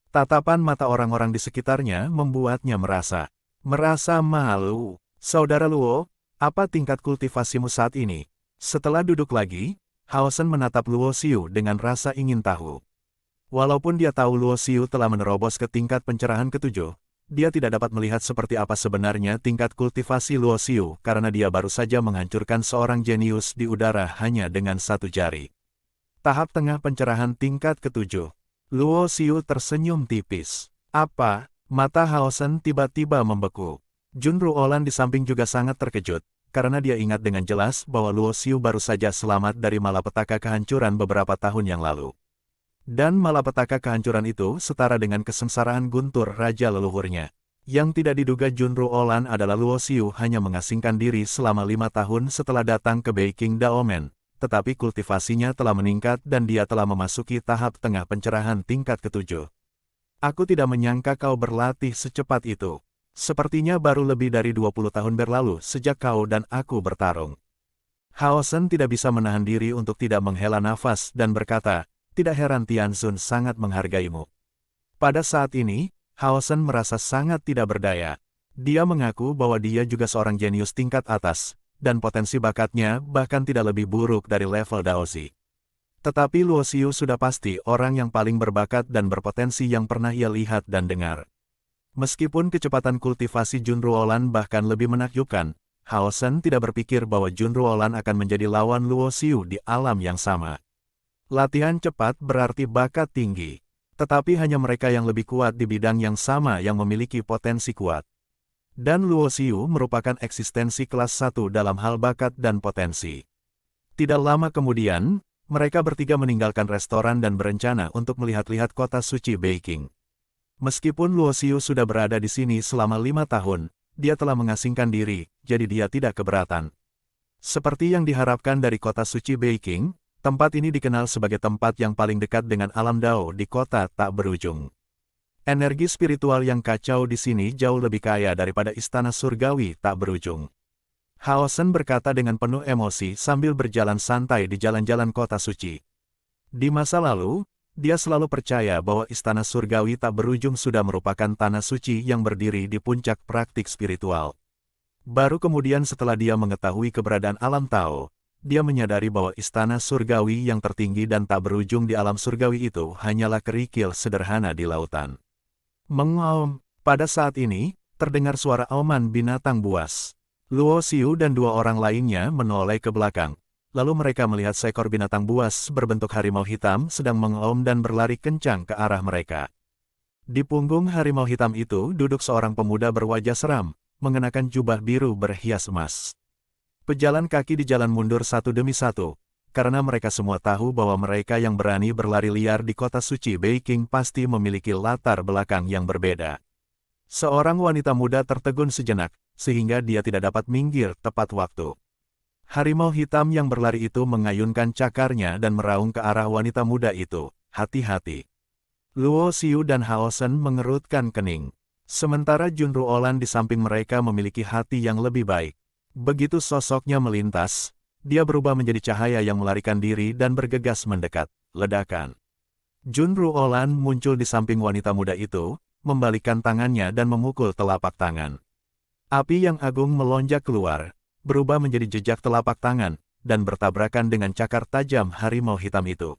Tatapan mata orang-orang di sekitarnya membuatnya merasa malu. Saudara Luo, apa tingkat kultivasimu saat ini? Setelah duduk lagi, Hao Shen menatap Luo Xiu dengan rasa ingin tahu. Walaupun dia tahu Luo Xiu telah menerobos ke tingkat pencerahan ke-7, dia tidak dapat melihat seperti apa sebenarnya tingkat kultivasi Luo Xiu karena dia baru saja menghancurkan seorang jenius di udara hanya dengan satu jari. Tahap tengah pencerahan tingkat ke-7. Luo Xiu tersenyum tipis. Apa? Mata Hao Shen tiba-tiba membeku. Junru Olan di samping juga sangat terkejut, karena dia ingat dengan jelas bahwa Luo Xiu baru saja selamat dari malapetaka kehancuran beberapa tahun yang lalu. Dan malapetaka kehancuran itu setara dengan kesengsaraan guntur raja leluhurnya. Yang tidak diduga Junru Olan adalah Luo Xiu hanya mengasingkan diri selama 5 tahun setelah datang ke Beiqing Daomen, tetapi kultivasinya telah meningkat dan dia telah memasuki tahap tengah pencerahan tingkat ke-7. Aku tidak menyangka kau berlatih secepat itu. Sepertinya baru lebih dari 20 tahun berlalu sejak kau dan aku bertarung. Hao Shen tidak bisa menahan diri untuk tidak menghela nafas dan berkata, tidak heran Tianxun sangat menghargaimu. Pada saat ini, Hao Shen merasa sangat tidak berdaya. Dia mengaku bahwa dia juga seorang jenius tingkat atas, dan potensi bakatnya bahkan tidak lebih buruk dari level Daozi. Tetapi Luo Xiu sudah pasti orang yang paling berbakat dan berpotensi yang pernah ia lihat dan dengar. Meskipun kecepatan kultivasi Junru Olan bahkan lebih menakjubkan, Hao Shen tidak berpikir bahwa Junru Olan akan menjadi lawan Luo Xiu di alam yang sama. Latihan cepat berarti bakat tinggi, tetapi hanya mereka yang lebih kuat di bidang yang sama yang memiliki potensi kuat. Dan Luo Xiu merupakan eksistensi kelas 1 dalam hal bakat dan potensi. Tidak lama kemudian, mereka bertiga meninggalkan restoran dan berencana untuk melihat-lihat kota suci Beiqing. Meskipun Luo Xiu sudah berada di sini selama 5 tahun, dia telah mengasingkan diri, jadi dia tidak keberatan. Seperti yang diharapkan dari kota suci Beiqing, tempat ini dikenal sebagai tempat yang paling dekat dengan alam Dao di kota tak berujung. Energi spiritual yang kacau di sini jauh lebih kaya daripada istana surgawi tak berujung. Hao Shen berkata dengan penuh emosi sambil berjalan santai di jalan-jalan kota suci. Di masa lalu, dia selalu percaya bahwa istana surgawi tak berujung sudah merupakan tanah suci yang berdiri di puncak praktik spiritual. Baru kemudian setelah dia mengetahui keberadaan alam Tao, dia menyadari bahwa istana surgawi yang tertinggi dan tak berujung di alam surgawi itu hanyalah kerikil sederhana di lautan. Mengaum, pada saat ini, terdengar suara auman binatang buas. Luo Xiu dan 2 orang lainnya menoleh ke belakang. Lalu mereka melihat seekor binatang buas berbentuk harimau hitam sedang mengaum dan berlari kencang ke arah mereka. Di punggung harimau hitam itu duduk seorang pemuda berwajah seram, mengenakan jubah biru berhias emas. Pejalan kaki di jalan mundur satu demi satu, karena mereka semua tahu bahwa mereka yang berani berlari liar di kota suci Beiqing pasti memiliki latar belakang yang berbeda. Seorang wanita muda tertegun sejenak, sehingga dia tidak dapat minggir tepat waktu. Harimau hitam yang berlari itu mengayunkan cakarnya dan meraung ke arah wanita muda itu. Hati-hati. Luo Xiu dan Hao Shen mengerutkan kening. Sementara Junru Olan di samping mereka memiliki hati yang lebih baik. Begitu sosoknya melintas, dia berubah menjadi cahaya yang melarikan diri dan bergegas mendekat. Ledakan. Junru Olan muncul di samping wanita muda itu, membalikkan tangannya dan memukul telapak tangan. Api yang agung melonjak keluar, berubah menjadi jejak telapak tangan, dan bertabrakan dengan cakar tajam harimau hitam itu.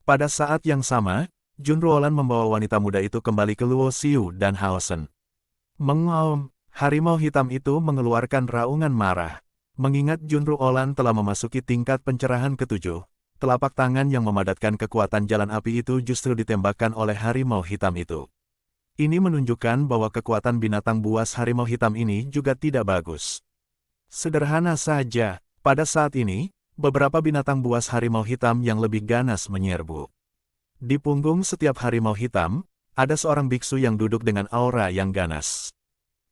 Pada saat yang sama, Junru Olan membawa wanita muda itu kembali ke Luo Xiu dan Hao Shen. Mengaum, harimau hitam itu mengeluarkan raungan marah. Mengingat Junru Olan telah memasuki tingkat pencerahan ke-7, telapak tangan yang memadatkan kekuatan jalan api itu justru ditembakkan oleh harimau hitam itu. Ini menunjukkan bahwa kekuatan binatang buas harimau hitam ini juga tidak bagus. Sederhana saja, pada saat ini, beberapa binatang buas harimau hitam yang lebih ganas menyerbu. Di punggung setiap harimau hitam, ada seorang biksu yang duduk dengan aura yang ganas.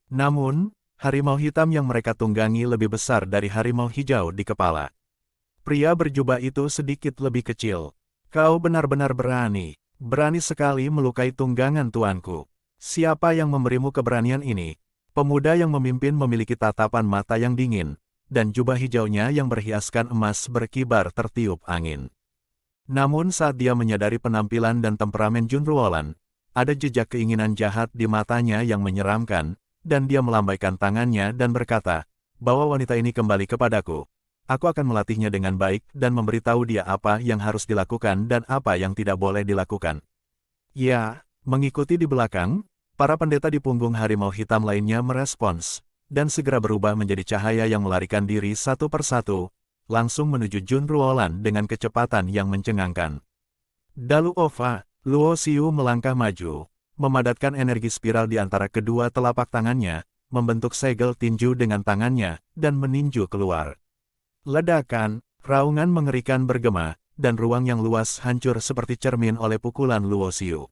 Namun, harimau hitam yang mereka tunggangi lebih besar dari harimau hijau di kepala. Pria berjubah itu sedikit lebih kecil. Kau benar-benar berani sekali melukai tunggangan tuanku. Siapa yang memberimu keberanian ini? Pemuda yang memimpin memiliki tatapan mata yang dingin, dan jubah hijaunya yang berhiaskan emas berkibar tertiup angin. Namun saat dia menyadari penampilan dan temperamen Junru Olan, ada jejak keinginan jahat di matanya yang menyeramkan, dan dia melambaikan tangannya dan berkata, bahwa wanita ini kembali kepadaku. Aku akan melatihnya dengan baik dan memberitahu dia apa yang harus dilakukan dan apa yang tidak boleh dilakukan. Ya, mengikuti di belakang, para pendeta di punggung harimau hitam lainnya merespons, dan segera berubah menjadi cahaya yang melarikan diri satu persatu, langsung menuju Junru Olan dengan kecepatan yang mencengangkan. Dalu Ova, Luo Xiu melangkah maju, memadatkan energi spiral di antara kedua telapak tangannya, membentuk segel tinju dengan tangannya, dan meninju keluar. Ledakan, raungan mengerikan bergema, dan ruang yang luas hancur seperti cermin oleh pukulan Luo Xiu.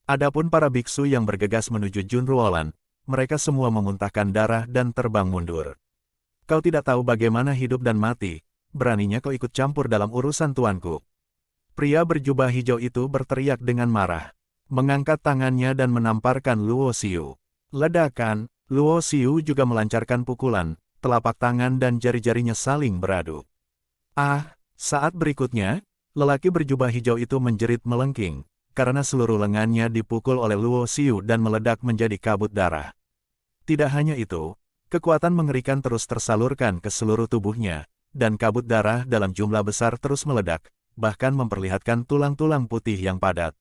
Adapun para biksu yang bergegas menuju Junru Olan, mereka semua memuntahkan darah dan terbang mundur. Kau tidak tahu bagaimana hidup dan mati, beraninya kau ikut campur dalam urusan tuanku. Pria berjubah hijau itu berteriak dengan marah, mengangkat tangannya dan menamparkan Luo Xiu. Ledakan, Luo Xiu juga melancarkan pukulan, telapak tangan dan jari-jarinya saling beradu. Saat berikutnya, lelaki berjubah hijau itu menjerit melengking, karena seluruh lengannya dipukul oleh Luo Xiu dan meledak menjadi kabut darah. Tidak hanya itu, kekuatan mengerikan terus tersalurkan ke seluruh tubuhnya, dan kabut darah dalam jumlah besar terus meledak, bahkan memperlihatkan tulang-tulang putih yang padat.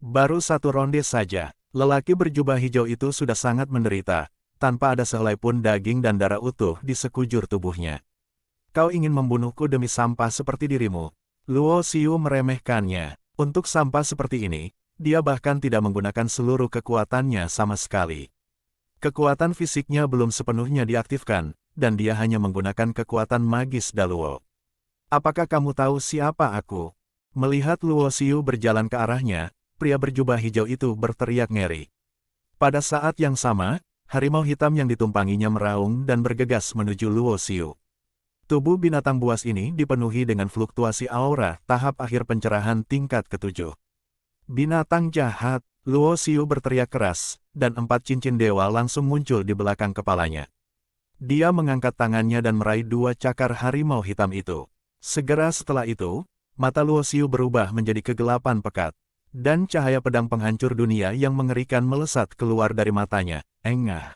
Baru satu ronde saja, lelaki berjubah hijau itu sudah sangat menderita, tanpa ada sehelai pun daging dan darah utuh di sekujur tubuhnya. Kau ingin membunuhku demi sampah seperti dirimu? Luo Xiu meremehkannya. Untuk sampah seperti ini, dia bahkan tidak menggunakan seluruh kekuatannya sama sekali. Kekuatan fisiknya belum sepenuhnya diaktifkan, dan dia hanya menggunakan kekuatan magis Daluo. Apakah kamu tahu siapa aku? Melihat Luo Xiu berjalan ke arahnya, pria berjubah hijau itu berteriak ngeri. Pada saat yang sama, harimau hitam yang ditumpanginya meraung dan bergegas menuju Luo Xiu. Tubuh binatang buas ini dipenuhi dengan fluktuasi aura tahap akhir pencerahan tingkat ketujuh. Binatang jahat, Luo Xiu berteriak keras, dan 4 cincin dewa langsung muncul di belakang kepalanya. Dia mengangkat tangannya dan meraih 2 cakar harimau hitam itu. Segera setelah itu, mata Luo Xiu berubah menjadi kegelapan pekat. Dan cahaya pedang penghancur dunia yang mengerikan melesat keluar dari matanya. Engah.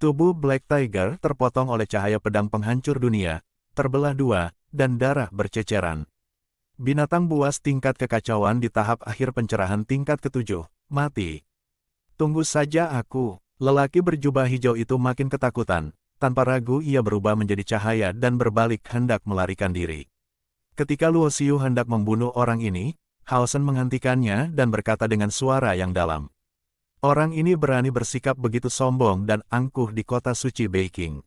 Tubuh Black Tiger terpotong oleh cahaya pedang penghancur dunia, terbelah 2, dan darah berceceran. Binatang buas tingkat kekacauan di tahap akhir pencerahan tingkat ketujuh, mati. Tunggu saja aku. Lelaki berjubah hijau itu makin ketakutan. Tanpa ragu ia berubah menjadi cahaya dan berbalik hendak melarikan diri. Ketika Luo Xiu hendak membunuh orang ini, Hao Shen menghentikannya dan berkata dengan suara yang dalam. Orang ini berani bersikap begitu sombong dan angkuh di kota suci Beiqing.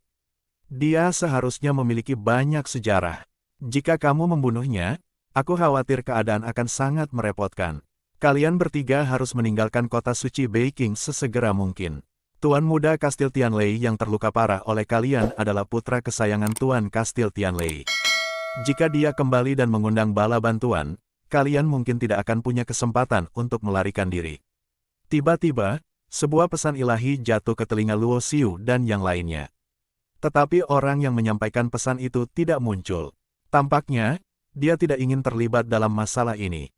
Dia seharusnya memiliki banyak sejarah. Jika kamu membunuhnya, aku khawatir keadaan akan sangat merepotkan. Kalian bertiga harus meninggalkan kota suci Beiqing sesegera mungkin. Tuan muda Kastil Tianlei yang terluka parah oleh kalian adalah putra kesayangan Tuan Kastil Tianlei. Jika dia kembali dan mengundang bala bantuan, kalian mungkin tidak akan punya kesempatan untuk melarikan diri. Tiba-tiba, sebuah pesan ilahi jatuh ke telinga Luo Xiu dan yang lainnya. Tetapi orang yang menyampaikan pesan itu tidak muncul. Tampaknya, dia tidak ingin terlibat dalam masalah ini.